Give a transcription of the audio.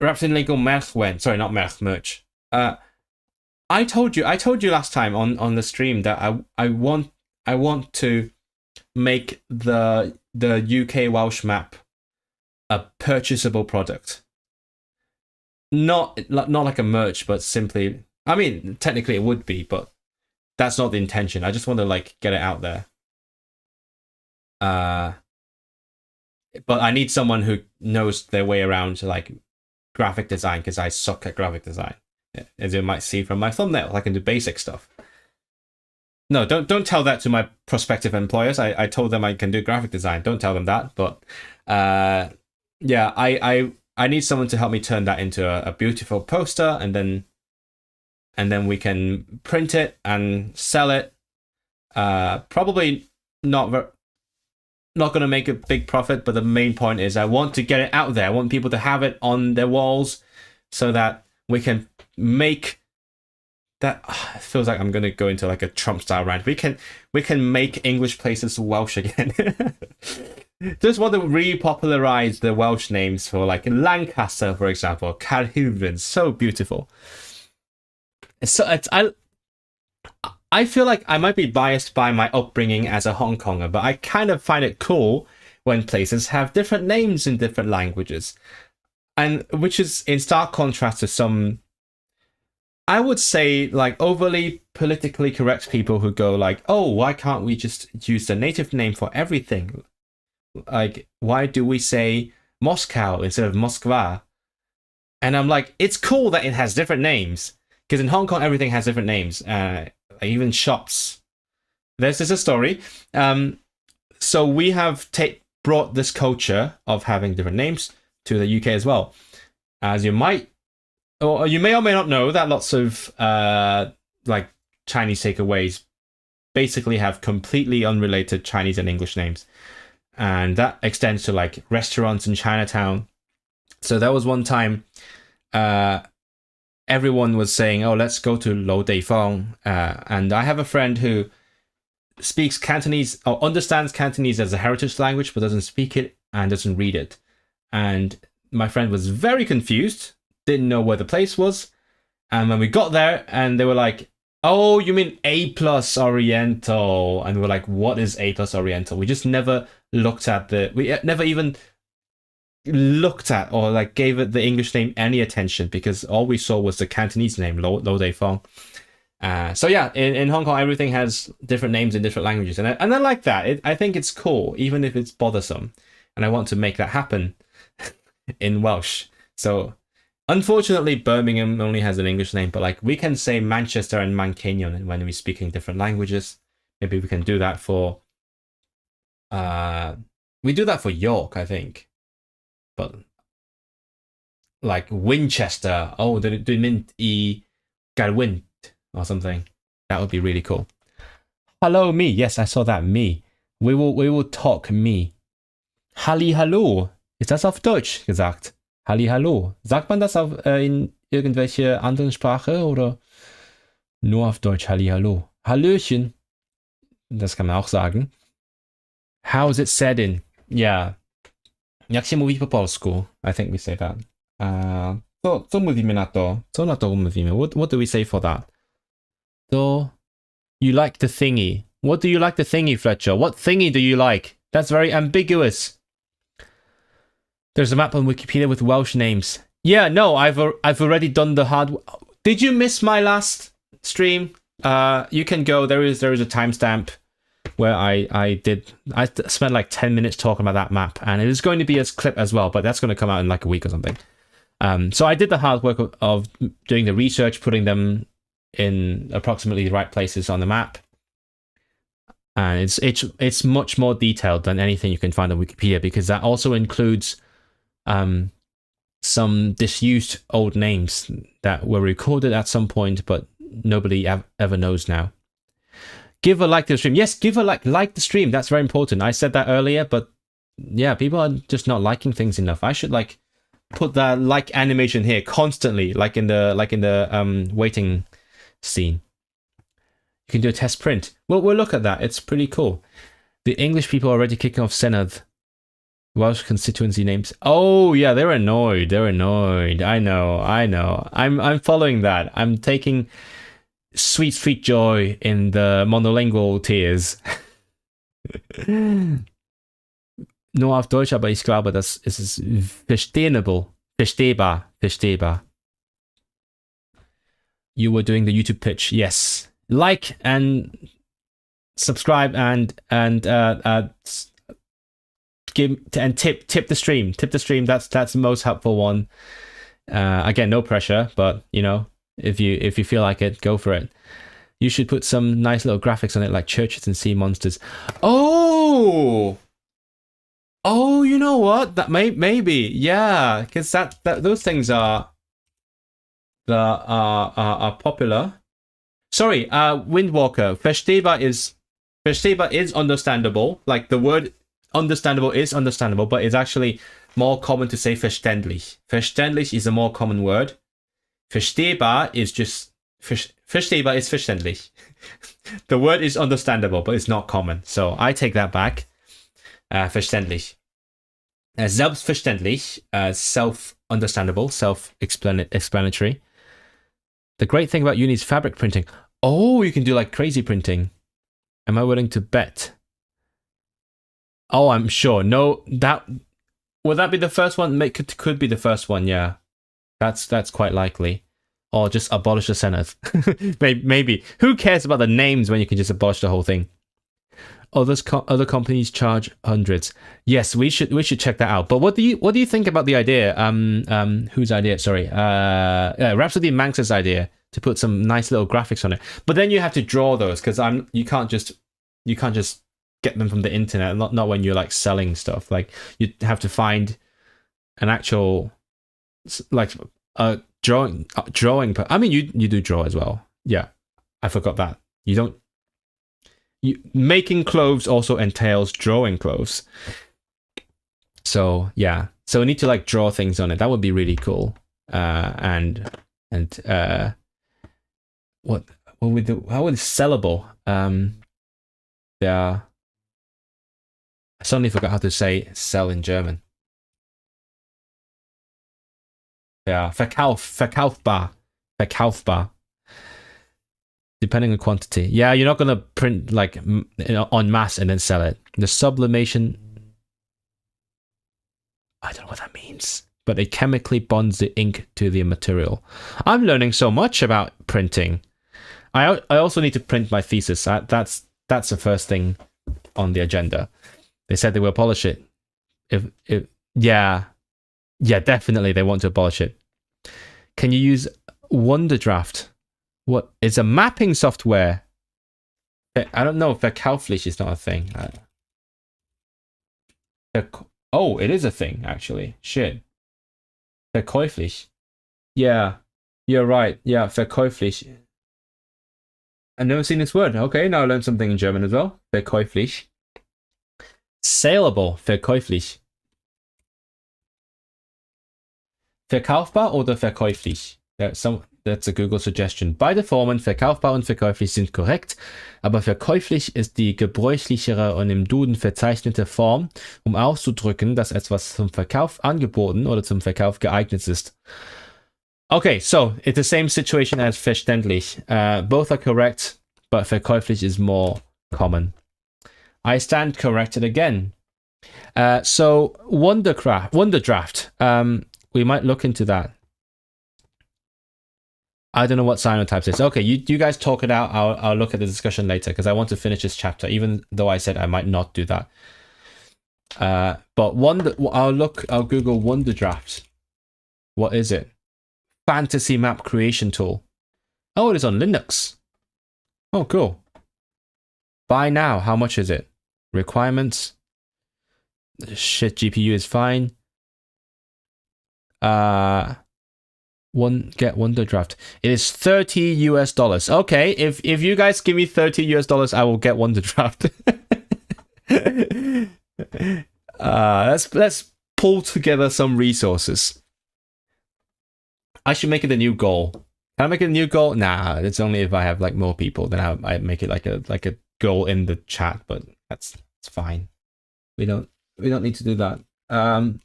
Rhapsody Lingo merch went. Sorry, not merch. Uh, I told you last time on the stream that I want to make the UK Welsh map a purchasable product. Not like a merch, but simply. I mean, technically it would be, but that's not the intention. I just want to like get it out there. Uh, but I need someone who knows their way around like graphic design because I suck at graphic design, as you might see from my thumbnail. I can do basic stuff. No, don't tell that to my prospective employers. I told them I can do graphic design. Don't tell them that. But yeah, I need someone to help me turn that into a beautiful poster, and then we can print it and sell it. Probably not not going to make a big profit, but the main point is I want to get it out there. I want people to have it on their walls so that we can make that. It feels like I'm going to go into like a Trump style rant. We can make English places Welsh again. Just want to repopularize the Welsh names for like Lancaster, for example. Carnarvon, so beautiful. I feel like I might be biased by my upbringing as a Hong Konger, but I kind of find it cool when places have different names in different languages, and which is in stark contrast to some, I would say, like overly politically correct people who go like, "Oh, why can't we just use the native name for everything? Like, why do we say Moscow instead of Moskva?" And I'm like, it's cool that it has different names because in Hong Kong everything has different names. Even shops. This is a story. So we have brought this culture of having different names to the UK as well. As you might, or you may or may not know, that lots of like Chinese takeaways basically have completely unrelated Chinese and English names, and that extends to like restaurants in Chinatown. So there was one time. Everyone was saying, "Oh, let's go to Lo Dei Fong," and I have a friend who speaks Cantonese or understands Cantonese as a heritage language, but doesn't speak it and doesn't read it. And my friend was very confused, didn't know where the place was. And when we got there, and they were like, "Oh, you mean A plus Oriental?" And we were like, "What is A plus Oriental?" We just never looked at we never even looked at or like gave it the English name any attention because all we saw was the Cantonese name, Lo Dei Fong. So yeah, in Hong Kong, everything has different names in different languages, and I like that. I think it's cool, even if it's bothersome, and I want to make that happen in Welsh. So unfortunately, Birmingham only has an English name, but like we can say Manchester and Manceinion when we're speaking different languages. Maybe we can do that for. We do that for York, I think. But like Winchester, oh, do mean Galwint or something? That would be really cool. Hello, me. Yes, I saw that. Me. We will talk. Me. Halli hallo. Ist das auf Deutsch gesagt? Halli hallo. Sagt man das in irgendwelche anderen Sprache oder nur auf Deutsch? Halli hallo. Hallöchen. Das kann man auch sagen. How is it said in? Yeah. Jak się mówi po polsku? I think we say that. Co mówimy na to? Co na to mówimy? What do we say for that? To you like the thingy. What do you like the thingy, Fletcher? What thingy do you like? That's very ambiguous. There's a map on Wikipedia with Welsh names. Yeah, no, I've already done the hard. Did you miss my last stream? You can go. There is a timestamp where I spent like 10 minutes talking about that map, and it is going to be a clip as well, but that's going to come out in like a week or something. So I did the hard work of doing the research, putting them in approximately the right places on the map, and it's much more detailed than anything you can find on Wikipedia because that also includes some disused old names that were recorded at some point, but nobody ever knows now. Give a like to the stream. Yes, give a like the stream. That's very important. I said that earlier, but yeah, people are just not liking things enough. I should like put that like animation here constantly, like in the waiting scene. You can do a test print. We'll look at that. It's pretty cool. The English people are already kicking off Senedd. Welsh constituency names. Oh yeah, they're annoyed. They're annoyed. I know. I'm following that. I'm taking sweet joy in the monolingual tears. Nur auf Deutsch, aber ich glaube, das ist verstehbar. Verstehbar. You were doing the YouTube pitch. Yes. Like and subscribe and give and tip the stream. Tip the stream. That's the most helpful one. Again, no pressure, but you know, if you feel like it, go for it. You should put some nice little graphics on it, like churches and sea monsters. Oh, you know what? That maybe, yeah, because that those things are popular. Sorry, Windwalker. Verstehbar is understandable. Like the word understandable is understandable, but it's actually more common to say verständlich. Verständlich is a more common word. Verstehbar is just verstehbar is verständlich. The word is understandable, but it's not common. So I take that back. Verständlich. Selbstverständlich, self-understandable, self-explanatory. The great thing about uni is fabric printing. Oh, you can do like crazy printing. Am I willing to bet? Oh, I'm sure. No, would that be the first one? Could be the first one. Yeah, that's quite likely. Or just abolish the Senate. Maybe. Who cares about the names when you can just abolish the whole thing? Other companies charge hundreds. Yes, we should check that out. But what do you think about the idea? Whose idea? Sorry, Rhapsody and Manx's idea to put some nice little graphics on it. But then you have to draw those because you can't just get them from the internet. Not when you're like selling stuff. Like you have to find an actual like a drawing. I mean, you do draw as well. Yeah, I forgot that. Making clothes also entails drawing clothes. So yeah, so we need to like draw things on it. That would be really cool. And what would do? How would sellable? Yeah, I suddenly forgot how to say sell in German. Yeah, verkaufbar. Depending on quantity. Yeah, you're not going to print like en masse and then sell it. The sublimation, I don't know what that means, but it chemically bonds the ink to the material. I'm learning so much about printing. I also need to print my thesis. That's the first thing on the agenda. They said they will abolish it. Yeah, definitely they want to abolish it. Can you use Wonderdraft? What is a mapping software? I don't know if verkauflich is not a thing. Oh, it is a thing actually. Shit. Verkäuflich. Yeah, you're right. Yeah, verkäuflich. I've never seen this word. Okay, now I learned something in German as well. Verkäuflich. Saleable. Verkäuflich. Verkaufbar oder verkäuflich? That's a Google suggestion. Beide Formen, verkaufbar und verkäuflich, sind korrekt, aber verkäuflich ist die gebräuchlichere und im Duden verzeichnete Form, um auszudrücken, dass etwas zum Verkauf angeboten oder zum Verkauf geeignet ist. Okay, so it's the same situation as verständlich. Both are correct, but verkäuflich is more common. I stand corrected again. So Wonderdraft. We might look into that. I don't know what cyanotypes is. Okay, you guys talk it out. I'll look at the discussion later because I want to finish this chapter, even though I said I might not do that. But I'll Google Wonderdraft. What is it? Fantasy map creation tool. Oh, it is on Linux. Oh, cool. Buy now. How much is it? Requirements. Shit, GPU is fine. Get Wonderdraft. It is $30 US. Okay, if you guys give me $30 US, I will get Wonderdraft. Let's pull together some resources. I should make it a new goal. Can I make it a new goal? Nah, it's only if I have like more people. Then I make it like a goal in the chat. But it's fine. We don't need to do that. Um,